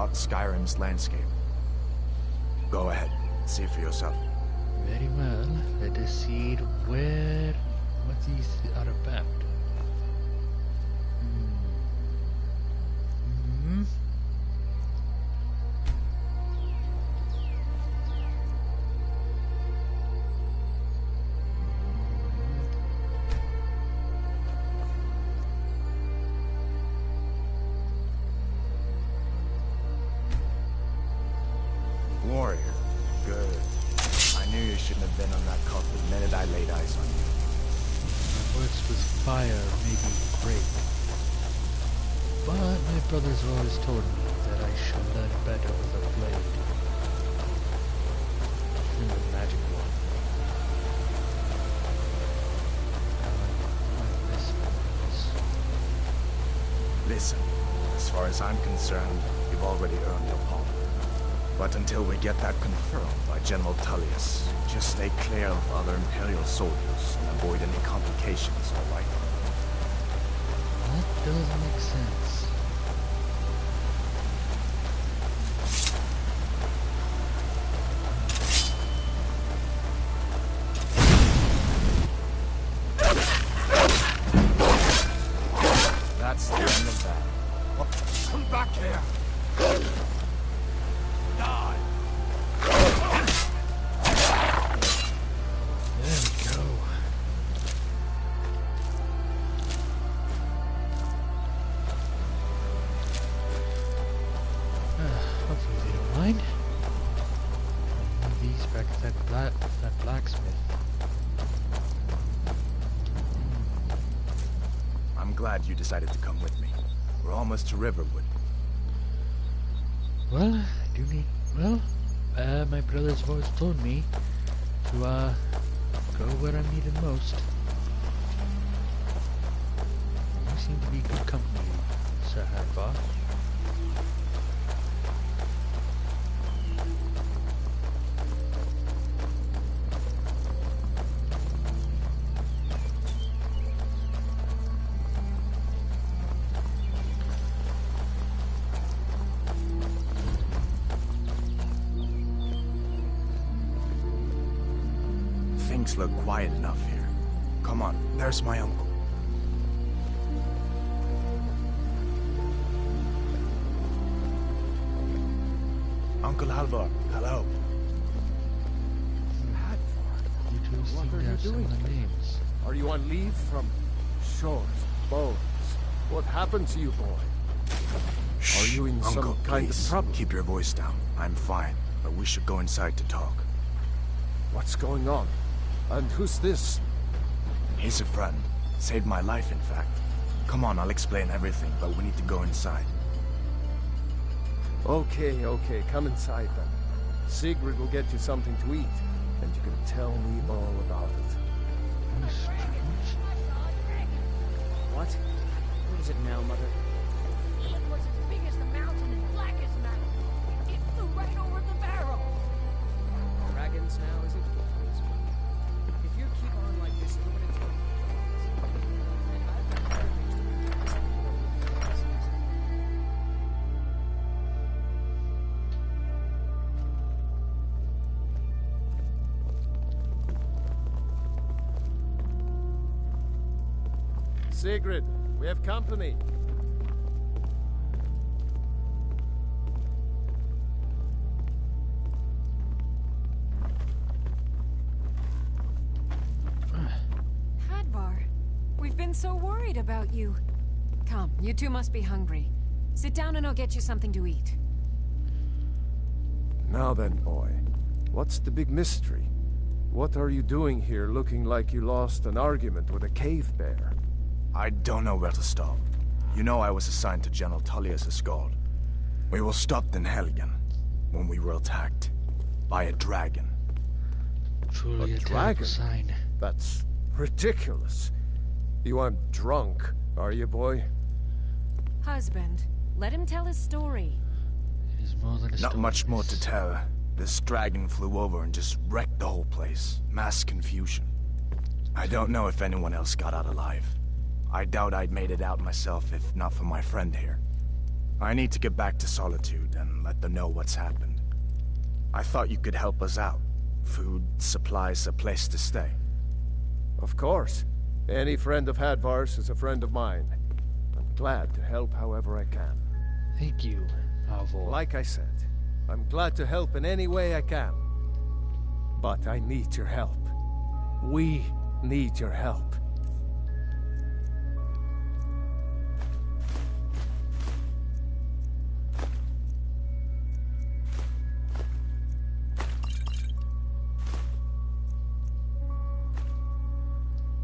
about Skyrim's landscape. Go ahead, see for yourself. Very well. Let us see what these are about. Warrior. Good. I knew you shouldn't have been on that cult the minute I laid eyes on you. My works with fire may be great, but my brothers always told me that I should learn better with a blade. And a magic one. Listen, as far as I'm concerned, you've already earned your pardon. But until we get that confirmed by General Tullius, just stay clear of other Imperial soldiers and avoid any complications, all right? That does make sense. That's the end of that. Oh, come back here! Die! There we go. Hopefully they don't mind. I'll move these back at that blacksmith. I'm glad you decided to come with me. We're almost to Riverwood. Well, I do need... Well, my brothers have always told me to, go where I'm needed most. You seem to be good company, Sir Hadvar. Things look quiet enough here. Come on, there's my uncle. Uncle Halvor, hello. You two seem to have similar names. Are you on leave from shores, bones? What happened to you, boy? Are you in Uncle, some kind please, of trouble? keep your voice down. I'm fine, but we should go inside to talk. What's going on? And who's this? He's a friend. Saved my life, in fact. Come on, I'll explain everything, but we need to go inside. Okay, come inside then. Sigrid will get you something to eat, and you can tell me all about it. What? What is it now, Mother? It was as big as the mountain and black as night. It flew right over the barrel. Dragons now, is it? If you keep on like this, you're gonna take and I've got better things to do than this. Sigrid, we have company. Hadvar, we've been so worried about you. Come, you two must be hungry. Sit down and I'll get you something to eat. Now then, boy, what's the big mystery? What are you doing here looking like you lost an argument with a cave bear? I don't know where to stop. You know I was assigned to General Tullius' escort. We were stopped in Helgen when we were attacked by a dragon. Truly A a dragon? terrible sign. That's ridiculous. You aren't drunk, are you, boy? Husband, let him tell his story. It is more than a Not story, much more miss. to tell. This dragon flew over and just wrecked the whole place. Mass confusion. I don't know if anyone else got out alive. I doubt I'd made it out myself if not for my friend here. I need to get back to Solitude and let them know what's happened. I thought you could help us out. Food, supplies, a place to stay. Of course. Any friend of Hadvar's is a friend of mine. I'm glad to help however I can. Thank you, Alvor. Like I said, I'm glad to help in any way I can. But I need your help. We need your help.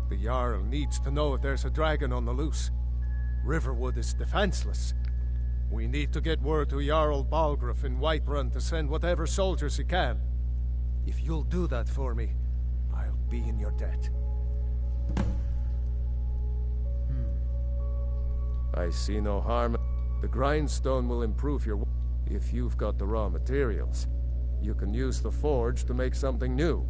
The Jarl needs to know if there's a dragon on the loose. Riverwood is defenseless. We need to get word to Jarl Balgruuf in Whiterun to send whatever soldiers he can. If you'll do that for me, I'll be in your debt. I see no harm. The grindstone will improve your... If you've got the raw materials, you can use the forge to make something new.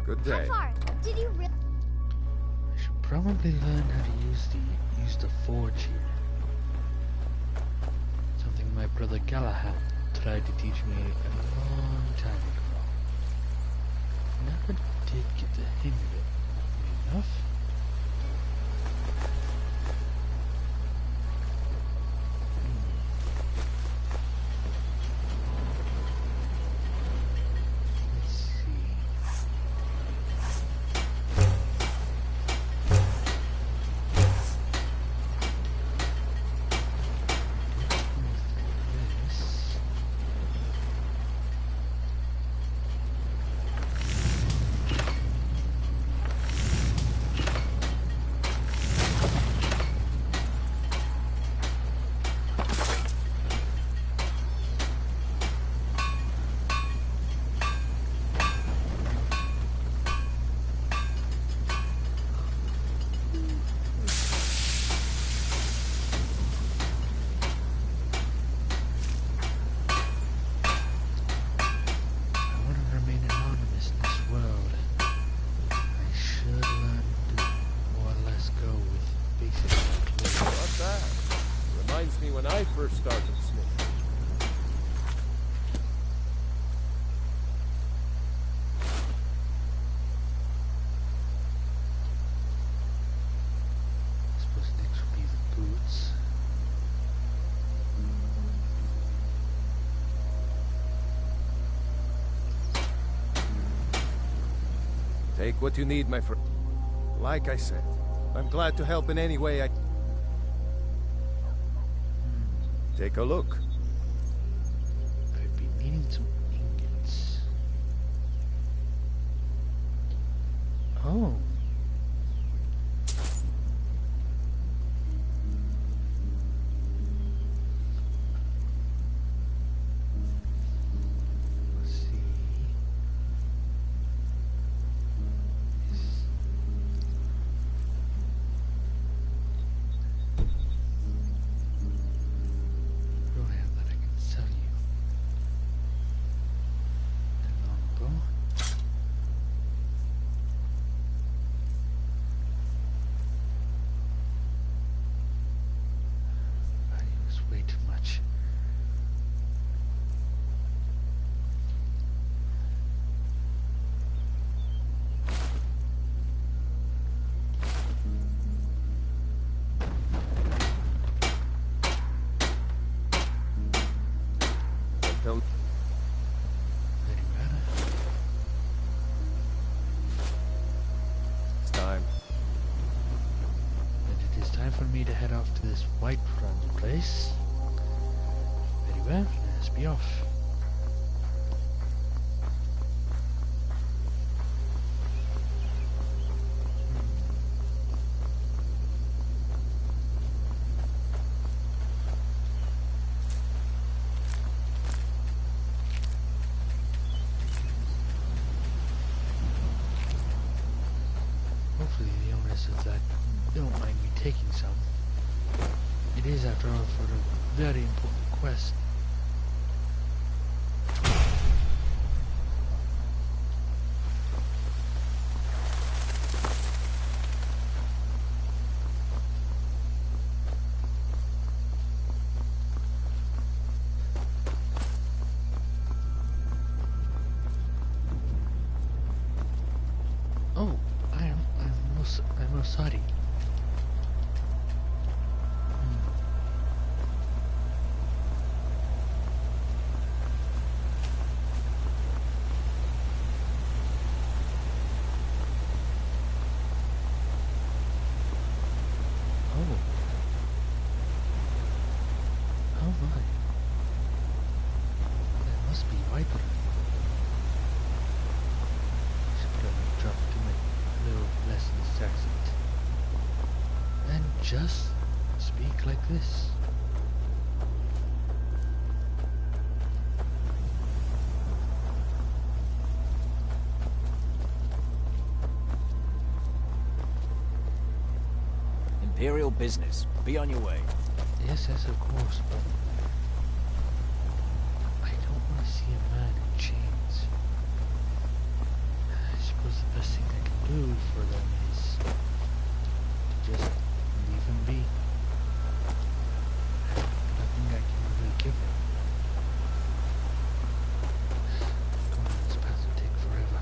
Good day. How far? Did you really? I should probably learn how to use the forge here. Something my brother Galahad tried to teach me a long time ago. Never did get the hang of it, oddly enough. Let's see. This. I want to remain anonymous in this world. I should learn to more or less go with basic clues. What's that? Reminds me when I first started smithing. I suppose next would be the boots. Take what you need, my friend. Like I said, I'm glad to help in any way I... Take a look. I'd be needing some ingots. Oh. Let's see. What do I have that I can sell you? A longbow. Value is way too much. Don't... Very well. It's time. And it is time for me to head off to this Whiterun place. Very well, let's be off. Hopefully the owners of that don't mind me taking some. It is, after all, for a very important quest. Sorry. Oh. Oh my. That must be Viper. Should put a drop to my little lessons accent. And just speak like this. Imperial business. Be on your way. Yes, of course, but I don't want to see a man in chains. I suppose the best thing I can do for them is just leave him be. Nothing I can really give him. Going on this path will take forever.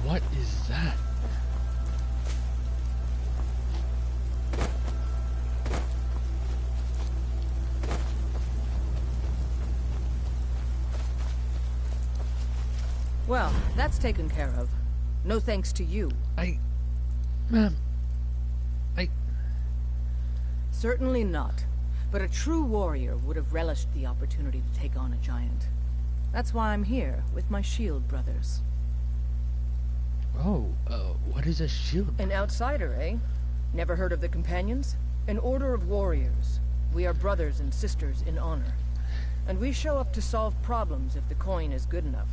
What is that? Well, that's taken care of. No thanks to you. Ma'am, Certainly not. But a true warrior would have relished the opportunity to take on a giant. That's why I'm here, with my shield brothers. what is a shield? An outsider, eh? Never heard of the Companions? An order of warriors. We are brothers and sisters in honor. And we show up to solve problems if the coin is good enough.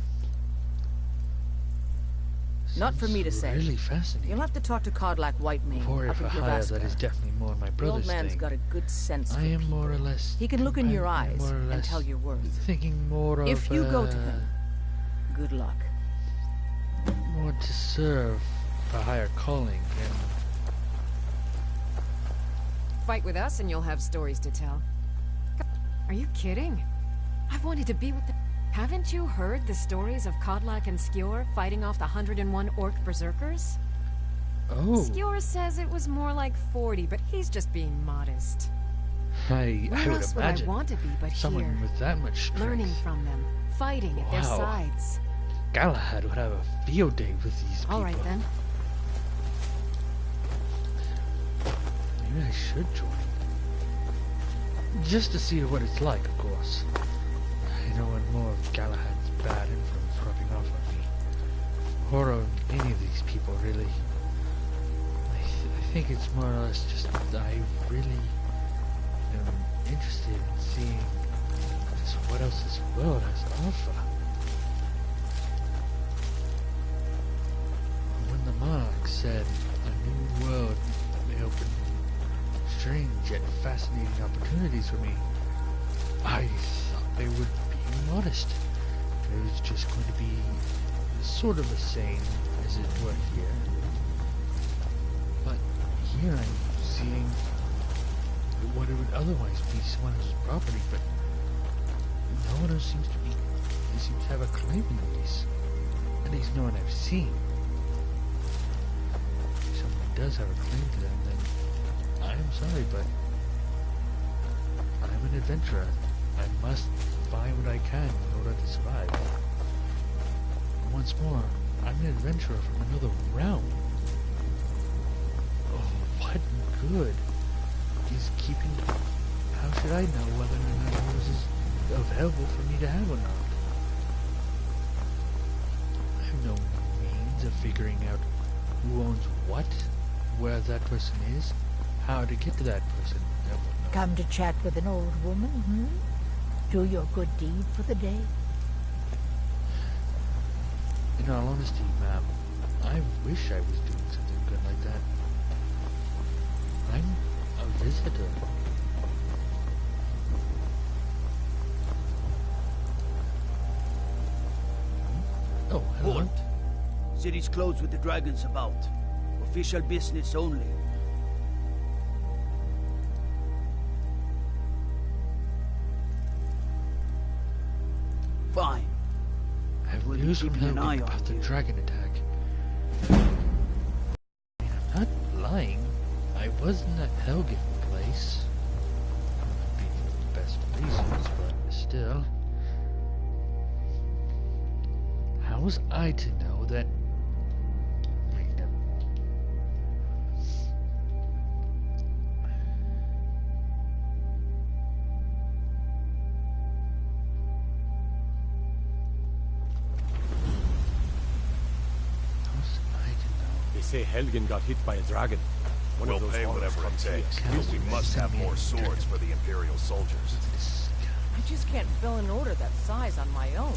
Not for me to say. Really fascinating. You'll have to talk to Codlac Whitemane Warrior up for in hire, Gravascar. that is definitely more my The brother's old man's thing. got a good sense for I am people. more or less... He can look in your eyes more or and less tell your worth. thinking more of... If you go to him, good luck. More to serve a higher calling, and... Fight with us and you'll have stories to tell. Are you kidding? I've wanted to be with the... Haven't you heard the stories of Codlac and Skjor fighting off the 101 orc berserkers? Oh, Skjor says it was more like 40, but he's just being modest. I Where would else would imagine I want to be but someone here? with that much strength. Learning from them, fighting at their Wow. sides. Galahad would have a field day with these people. All right then. Maybe I should join. Just to see what it's like, of course. I don't want more of Galahad's bad influence rubbing off on me. Or on any of these people, really. I think it's more or less just that I really am interested in seeing just what else this world has to offer. When the monarch said a new world may open strange yet fascinating opportunities for me, I thought they would be modest. It was just going to be sort of the same as it were here. But here I'm seeing what it would otherwise be someone else's property, but no one else seems to be. They seem to have a claim on these. At least no one I've seen. If someone does have a claim to them, then I'm sorry, but I'm an adventurer. I must find what I can in order to survive. And once more, I'm an adventurer from another realm. Oh, what good is keeping... How should I know whether or not this is available for me to have or not? I have no means of figuring out who owns what, where that person is, how to get to that person, and whatnot. Come to chat with an old woman, Do your good deed for the day. In all honesty, ma'am, I wish I was doing something good like that. I'm a visitor. Oh, hello. City's closed with the dragons about. Official business only. Fine. I've We'll be news from keeping an eye Helgen on about the you. dragon attack. I mean, I'm not lying. I was in that Helgen place. Might be for the best reasons, but still. How was I to know that? Wait, no. How was I to know? They say Helgen got hit by a dragon. One We'll of those pay horrors whatever it from takes, Tia. but we must have more swords for the Imperial soldiers. This I just can't fill an order that size on my own.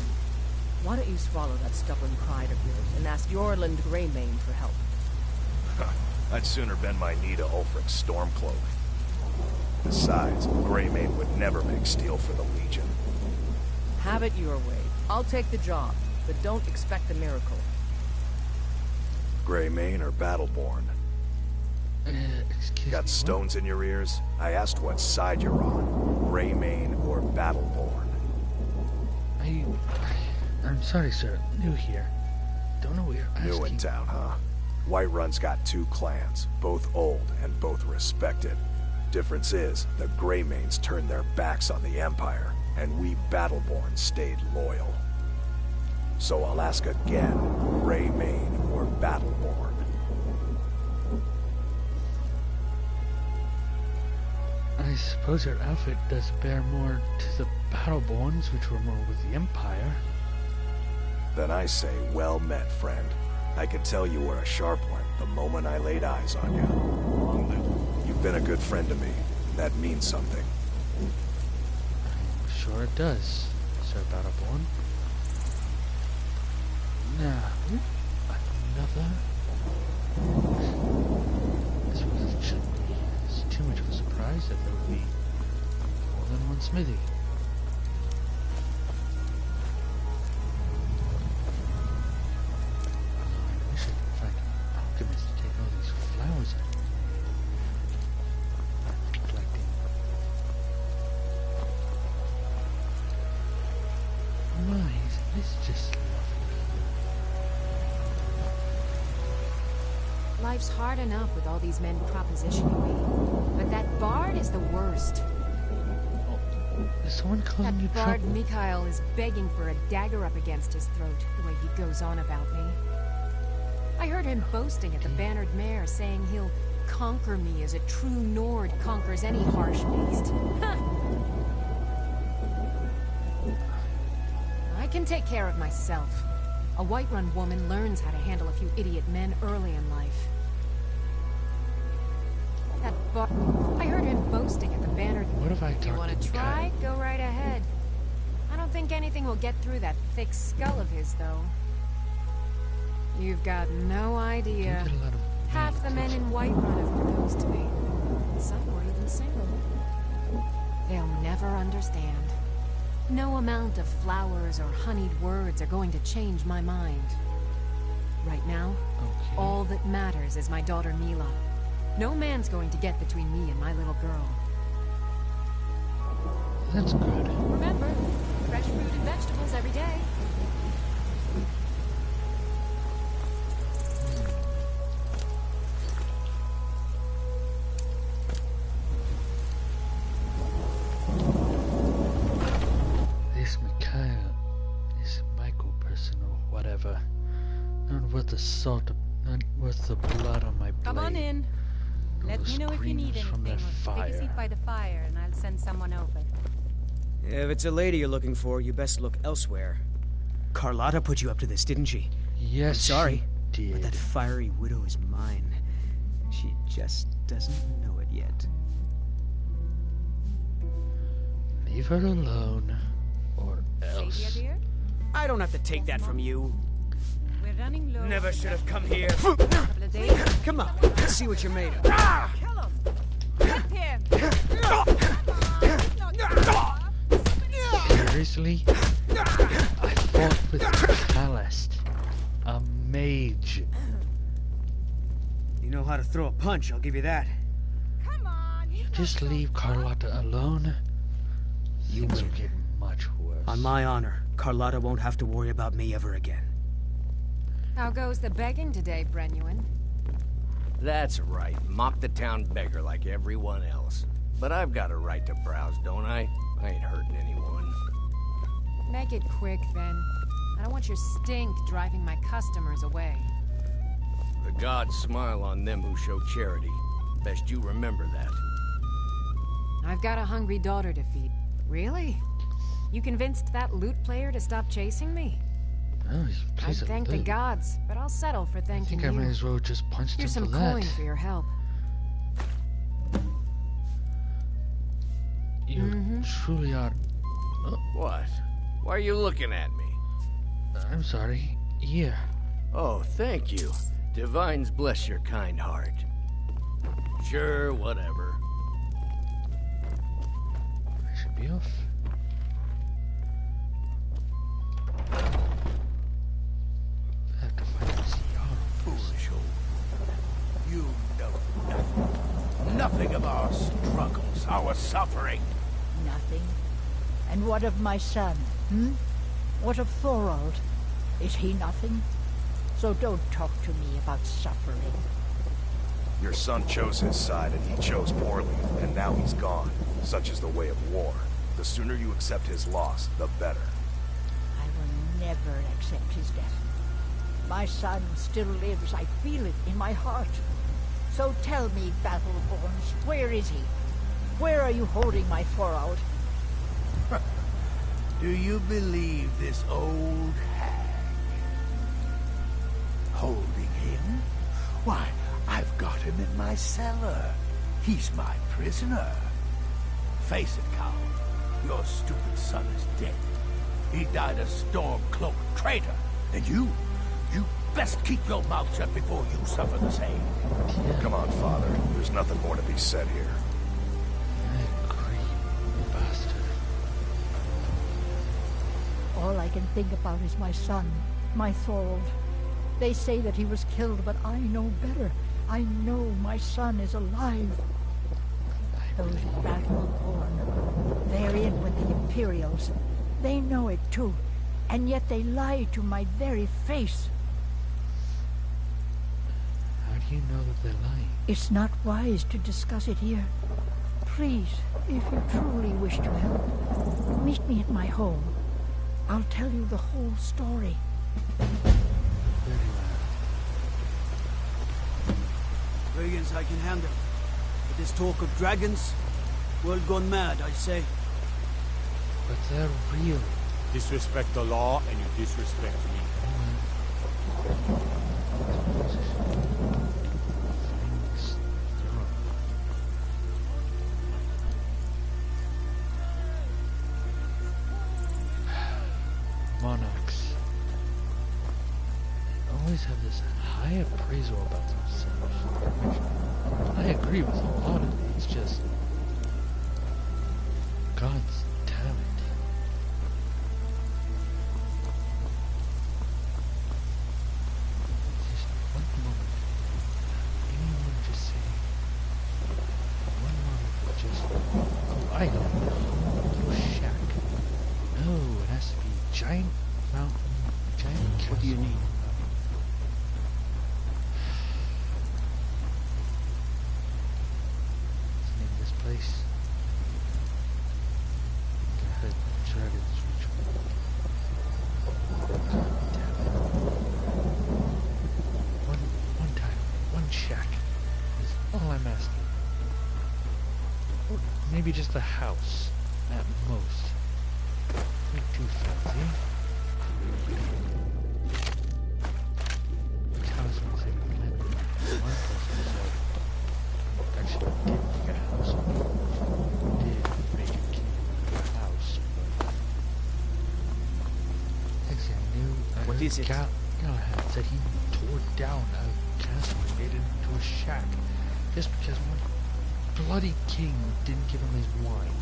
Why don't you swallow that stubborn pride of yours and ask Yorland Greymane for help? I'd sooner bend my knee to Ulfric's Stormcloak. Besides, Greymane would never make steel for the Legion. Have it your way. I'll take the job, but don't expect a miracle. Greymane or Battleborn? excuse me. Got what? stones in your ears? I asked what side you're on. Greymane or Battleborn? I'm sorry, sir. New here. Don't know what you're asking. New in town, huh? Whiterun's got two clans, both old and both respected. Difference is, the Greymanes turned their backs on the Empire, and we Battleborn stayed loyal. So I'll ask again, Greymane or Battleborn? I suppose your outfit does bear more to the Battleborns, which were more with the Empire. Then I say, well met, friend. I could tell you were a sharp one the moment I laid eyes on you. Long live. You've been a good friend to me. That means something. I'm sure it does, Sir Battleborn. Now, another. It's too much of a surprise that there would be more than one smithy. I wish I could find an alchemist to take all these flowers out. Collecting. My, isn't this just lovely? Life's hard enough with all these men propositioning me. But that bard is the worst. Is someone causing you That bard trouble? Mikhail is begging for a dagger up against his throat, the way he goes on about me. I heard him boasting at the Bannered Mare, saying he'll conquer me as a true Nord conquers any harsh beast. I can take care of myself. A Whiterun woman learns how to handle a few idiot men early in life. That bard... I heard him boasting at the Bannered... What if I If you talk want to try, go right ahead. I don't think anything will get through that thick skull of his, though. You've got no idea. Get a lot of Half the men in Whiterun have proposed to me. Some were even single. They'll never understand. No amount of flowers or honeyed words are going to change my mind. Right now, Okay. all that matters is my daughter Mila. No man's going to get between me and my little girl. That's good. Remember, fresh fruit and vegetables every day. This Mikhail, this Michael person or whatever, not worth the salt, not worth the blood on my blade. Come on in. All Let the me know if you need screams from anything. that Take a seat fire. by the fire and I'll send someone over. If it's a lady you're looking for, you best look elsewhere. Carlotta put you up to this, didn't she? Yes, I'm sorry, she did. but that fiery widow is mine. She just doesn't know it yet. Leave her alone, or Lady else. dear, I don't have to take that from you. we're running low. Never should have come here. Couple of days. Come on, let's see what you're made of. Kill him. Get him. Seriously? I fought with Calist. Amazing. rage. You know how to throw a punch, I'll give you that. Come on, You just leave Carlotta alone. You Things will win. get much worse. On my honor, Carlotta won't have to worry about me ever again. How goes the begging today, Brenuin? That's right. Mock the town beggar like everyone else. But I've got a right to browse, don't I? I ain't hurting anyone. Make it quick, then. I don't want your stink driving my customers away. The gods smile on them who show charity. Best you remember that. I've got a hungry daughter to feed. Really? You convinced that lute player to stop chasing me? Oh, he I'd plays a thank the lute. gods, but I'll settle for I thanking think I you. may as well just punch him Here's for some that. coin for your help. You truly are... What? Why are you looking at me? I'm sorry. Here. Oh, thank you. Divines bless your kind heart. Sure, whatever. I should be off. I have to find this yard. Foolish old. You know nothing. Nothing of our struggles, our suffering. Nothing. And what of my son, What of Thorold? Is he nothing? So don't talk to me about suffering. Your son chose his side, and he chose poorly, and now he's gone. Such is the way of war. The sooner you accept his loss, the better. I will never accept his death. My son still lives. I feel it in my heart. So tell me, Battleborns, where is he? Where are you holding my Thorold? Do you believe this old hag? Holding him? Why, I've got him in my cellar. He's my prisoner. Face it, Cal. Your stupid son is dead. He died a storm-cloaked traitor. And you best keep your mouth shut before you suffer the same. Come on, Father. There's nothing more to be said here. I agree, bastard. All I can think about is my son, my Thorold. They say that he was killed, but I know better. I know my son is alive. Those Battleborn, they're in with the Imperials. They know it too, and yet they lie to my very face. How do you know that they're lying? It's not wise to discuss it here. Please, if you truly wish to help, meet me at my home. I'll tell you the whole story. Very well. Dragons I can handle. But this talk of dragons, world gone mad, I say. But they're real. Disrespect the law, and you disrespect me. Monarchs always have this high appraisal about themselves. I agree with a lot of it. It's just God's damn it. Just one moment. Anyone just say one moment just I know. Little shack. No, it has to be giant mountain, giant castle. What do you need? Let's name this place. God, Dragon's Ritual. God damn it. One time, one shack is all I'm asking. Or maybe just a house, at most. Not too fancy. Talisman said we can live in. One person said, actually did make a house. Did make a king a house, but actually I knew What is it? Galahad said he tore down a castle and made it into a shack just because one bloody king didn't give him his wine.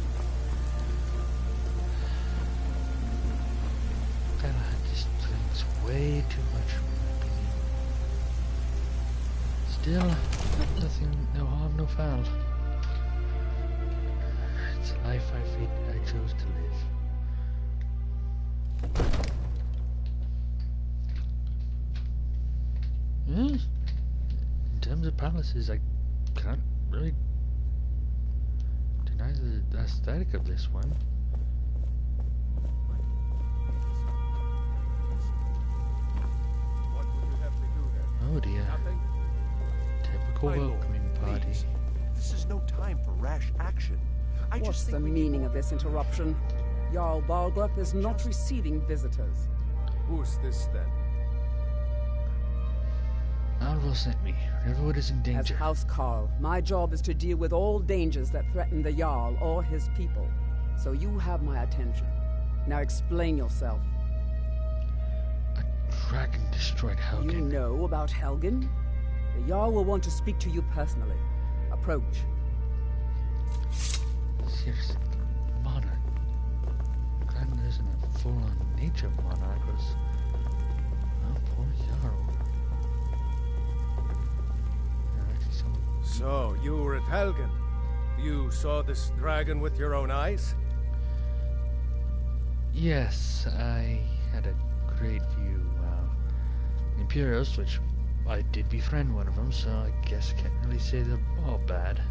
Galahad just drinks way too much, in my opinion. Still, nothing, no harm, no foul. It's a life I chose to live. In terms of palaces, I can't really deny the aesthetic of this one. What would you have me do then? Oh dear. Nothing? Typical My lord, welcoming party. please. This is no time for rash action. I What's just think the we need meaning more- of this interruption? Jarl Balgrup is not receiving visitors. Who's this then? Alva sent me. Riverwood is in As danger. House Carl, my job is to deal with all dangers that threaten the Jarl or his people. So you have my attention. Now explain yourself. A dragon destroyed Helgen. You know about Helgen? The Jarl will want to speak to you personally. Approach. Seriously, monarch. Glad there isn't a full-on nature monarch. Oh, poor Jarl. So, you were at Helgen. You saw this dragon with your own eyes? Yes, I had a great view. Imperials, which I did befriend one of them, so I guess I can't really say they're all bad.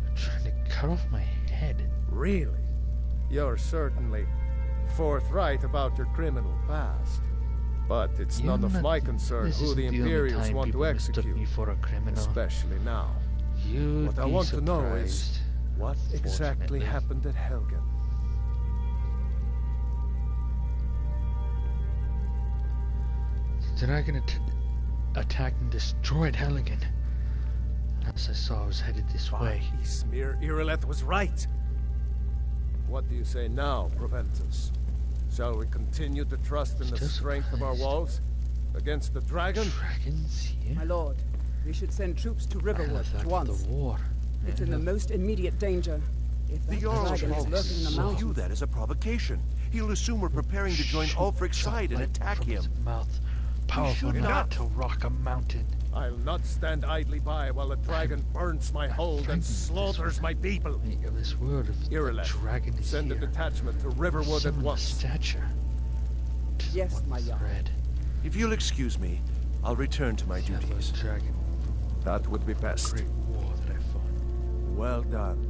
They're trying to cut off my head. Really? You're certainly forthright about your criminal past. But it's none of my concern who the Imperials want to execute, me for a criminal. especially now. You'd What I be want to know is, surprised, what exactly unfortunately. happened at Helgen? The dragon attacked and destroyed Helgen. As I saw, I was headed this way. Ismir Irileth was right. What do you say now, Proventus? Shall we continue to trust in the Still strength of our surprised. walls against the dragon? Dragons here? My lord, we should send troops to Riverwood left that at for once. the war. It's in the most immediate danger. If The that Jarl's dragon is fault. lurking in the He'll view mountains, that as a provocation. He'll assume we're preparing to join Ulfric's side and Chocolate attack from him. his mouth. Powerful should enough not. to rock a mountain. I'll not stand idly by while the dragon burns my hold and slaughters my people. Of this world, if the Irileth, dragon is send a here, detachment to Riverwood at similar once. stature. to the Yes, one my with Jarl. red. If you'll excuse me, I'll return to my Yellow duties. dragon That would be from best. the Great War that I fought. Well done.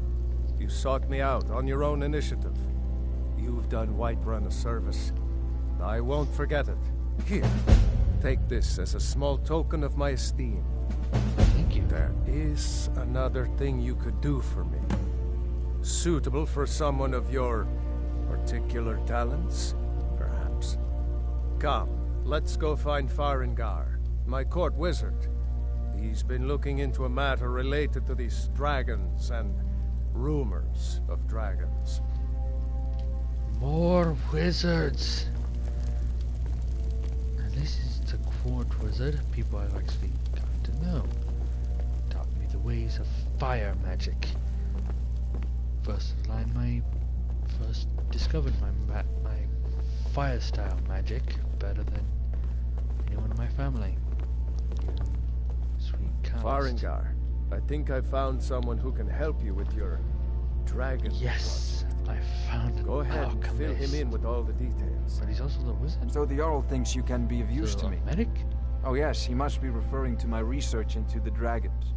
You sought me out on your own initiative. You've done Whiterun a service. I won't forget it. Here, take this as a small token of my esteem. Thank you. There is another thing you could do for me. Suitable for someone of your particular talents, perhaps. Come, let's go find Farengar, my court wizard. He's been looking into a matter related to these dragons and rumors of dragons. More wizards. And this is the court wizard, people I've actually got to know. Taught me the ways of fire magic. First discovered my fire style magic better than anyone in my family. Sweet cast. Farengar, I think I found someone who can help you with your dragon. Yes, I found an Go ahead and fill him alchemist. in with all the details. But he's also the wizard. So the Jarl thinks you can be of use So, to me. a medic? Oh yes, he must be referring to my research into the dragons.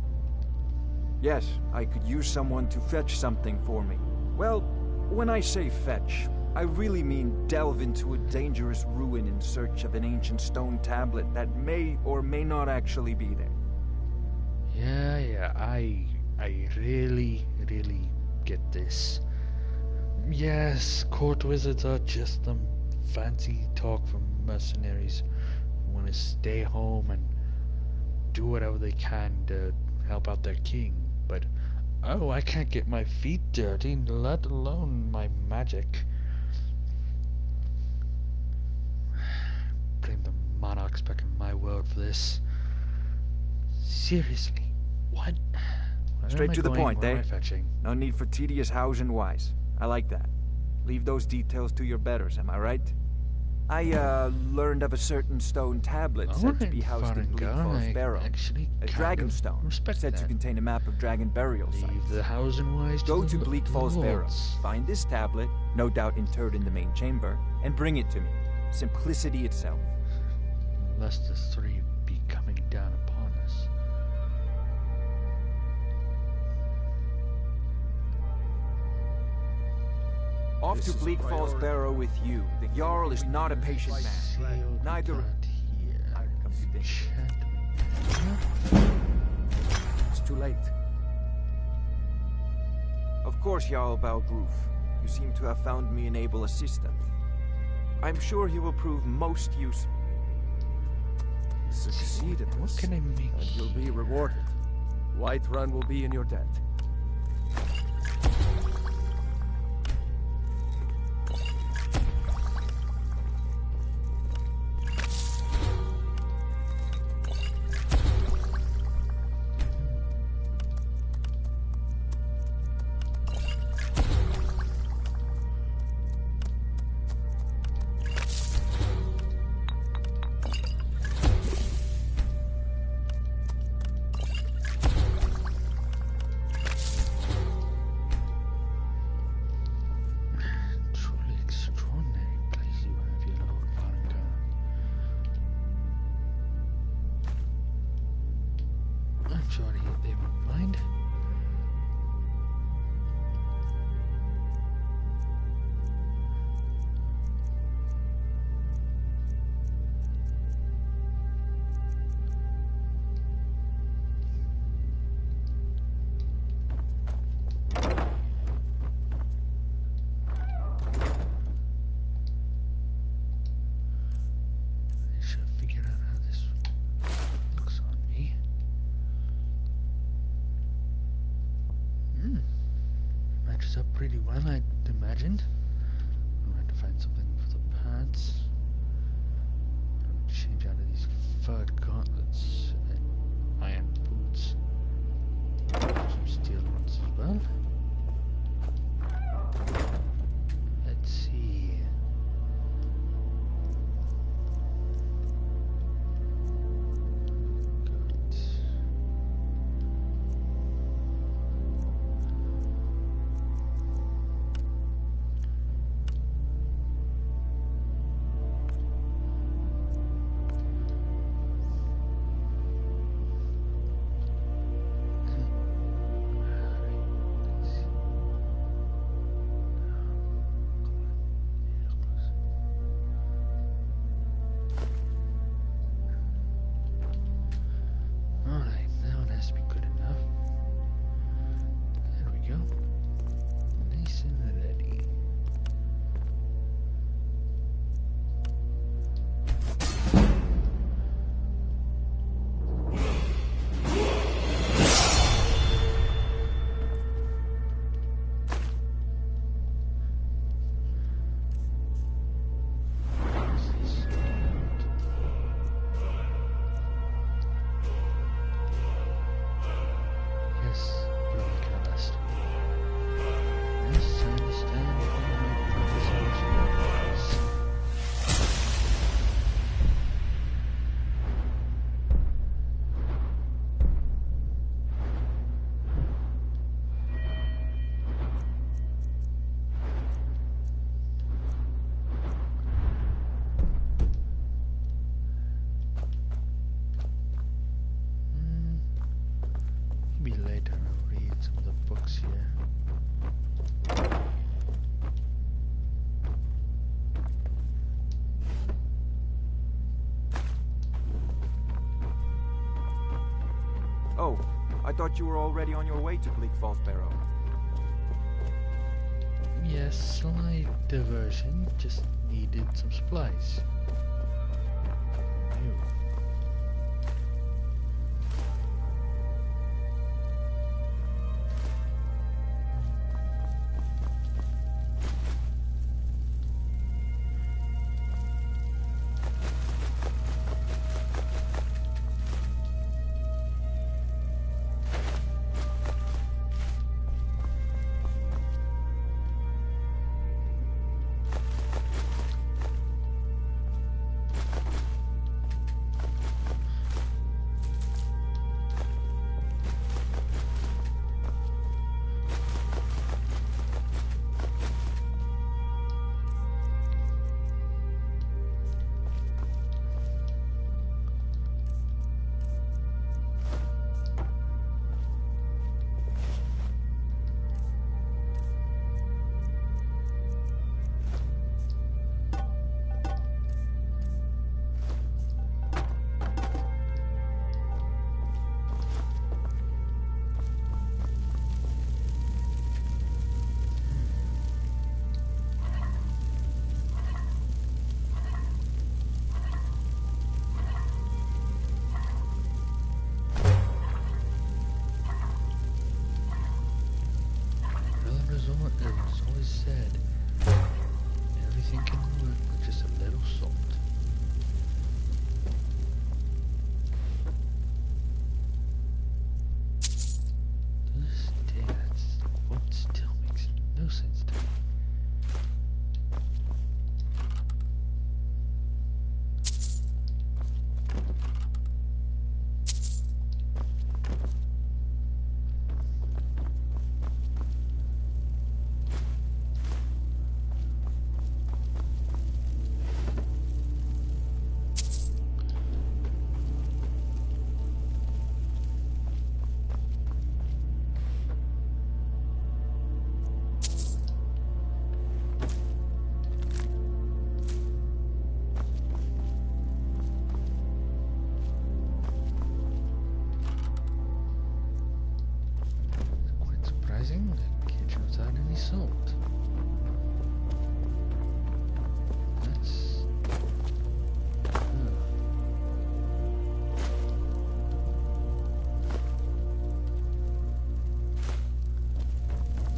Yes, I could use someone to fetch something for me. Well, when I say fetch, I really mean delve into a dangerous ruin in search of an ancient stone tablet that may or may not actually be there. Yeah, I really get this. Yes, court wizards are just some fancy talk from mercenaries who want to stay home and do whatever they can to help out their king. But, oh, I can't get my feet dirty, let alone my magic. Blame the monarchs back in my world for this. Seriously, what? Where Straight am I to the going? point, Where am eh? I fetching? No need for tedious hows and whys. I like that. Leave those details to your betters, am I right? I learned of a certain stone tablet said to be housed in Bleak Falls Barrow. A dragon stone said to contain a map of dragon burial sites. Leave the house and wise Go to Bleak Falls Barrow, lords. find this tablet, no doubt interred in the main chamber, and bring it to me. Simplicity itself. Lest the three be coming down upon us. Off to Bleak Falls Barrow with you. The Jarl is not a patient man. Neither comes to think. It's too late. Of course, Jarl Balgroof. You seem to have found me an able assistant. I'm sure he will prove most useful. Succeed at What this, can I make? and you'll be rewarded. Whiterun will be in your debt. Truly extraordinary place you have here, Lord Varangar. I'm sure they won't mind. I should figure out how this looks on me. Matches up pretty well, I'd imagine. I'll have to find something for the pants. I'll change out of these fur gauntlets and iron boots. Some steel ones as well. Let's see. Got Alright, now it has to be good enough. There we go. Nice and ready. Yes, Lord Calast. Yes, I understand all my brothers and sisters. Maybe later I'll read some of the books here. Oh, I thought you were already on your way to Bleak Falls Barrow. Yes, slight diversion. Just needed some supplies. Ew. what it was always said. Everything can work with just a little salt. To this day, that quote still makes no sense to me. The kitchen without any salt. That's...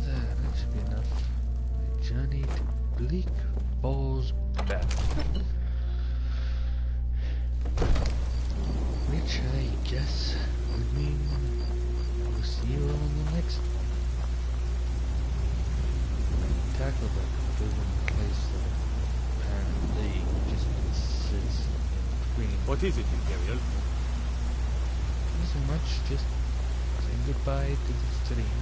That should be enough. A journey to Bleak Falls Battle. Which I guess would mean we'll see you on the next tackle that proven place that apparently just sits between. What is it, Imperial? Nothing much, just saying goodbye to the stream.